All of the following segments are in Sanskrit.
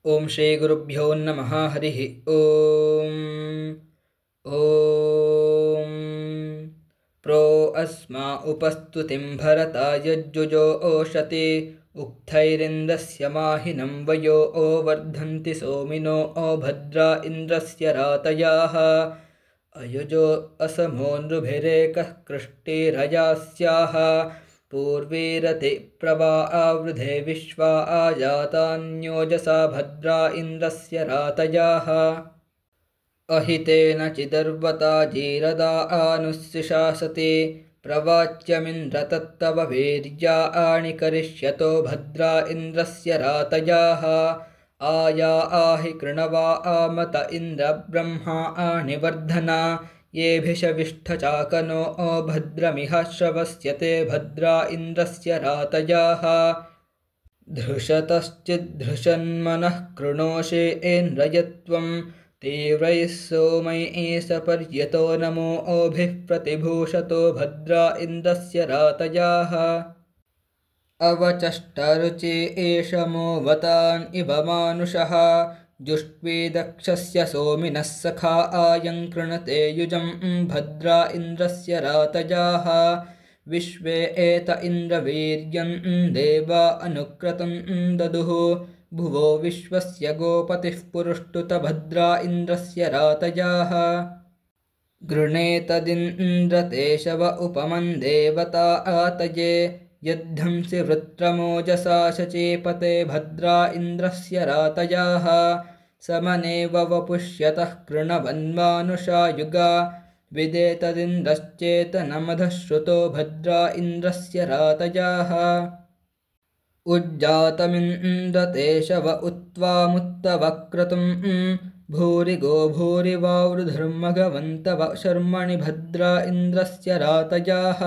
ओम श्री गुरुभ्यो नमः हरिः ओम ओम प्रो अस्मा उपस्तुतिं भरताय जुजो ओषति उक्थैरिन्दस्य माहिनं वयो ओ वर्धन्ति सोमिनो ओ भद्रा इन्द्रस्य रातयाः अयुजो असमो नृभिरेकः कृष्टिरजास्याः पूर्वीरति प्रवा आवृधे विश्वा आजातान्योजसा भद्रा इन्द्रस्य रातयाः अहितेन चिदर्वता जीरदा आनुस्सिशासति प्रवाच्यमिन्द्र तत्तव वीर्या आणिकरिष्यतो भद्रा इन्द्रस्य रातयाः आया आहि कृणवा आमत इन्द्र ब्रह्मा आणिवर्धना येभिषविष्ठचाकनो भद्रमिह श्रवस्यते भद्रा इन्द्रस्य रातयाः धृषतश्चिद्धृशन्मनः कृणोषे एन्द्रयत्वं तीव्रैः सोमैः सपर्यतो नमो ओभिः प्रतिभूषतो भद्रा इन्द्रस्य रातयाः अवचष्टरुचि एषमो वतान् इव मानुषः जुष्ट्वी दक्षस्य सोमिनः सखा आयं कृणते युजं भद्रा इन्द्रस्य रातयाः विश्वे एत इन्द्रवीर्यं देवा अनुक्रतं ददुः भुवो विश्वस्य गोपतिः पुरुष्टुत भद्रा इन्द्रस्य रातयाः गृणेतदिन्द्रतेशव उपमं देवता आतये यद्धंसि वृत्रमोजसा शचीपते भद्रा इन्द्रस्य रातयाः समनेव वपुष्यतः कृणवन्मानुषायुगा विदेतदिन्द्रश्चेतनमधः श्रुतो भद्रा इन्द्रस्य रातयाः उज्जातमिन्द्रतेशव उत्वामुत्तवक्रतुं भूरि गो भूरि वावृधर्मघवन्तव शर्मणि भद्रा इन्द्रस्य रातयाः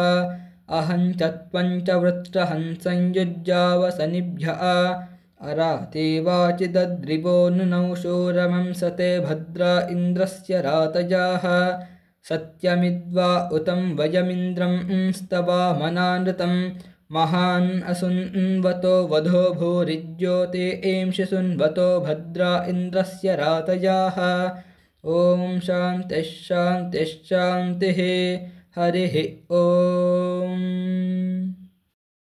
अहं च त्वं च वृत्रहंसंयुज्यावसनिभ्यः अरातीवाचिदद्रिवो नुनौ शूरमंसते भद्रा इन्द्रस्य रातयाः सत्यमिद्वा उतं वयमिन्द्रं स्तवामनानृतं महान् असुन्वतो वधो भूरिज्योति एंषि सुन्वतो भद्रा इन्द्रस्य रातयाः ॐ शान्तिः शान्तिः शान्तिः हरिः ॐ।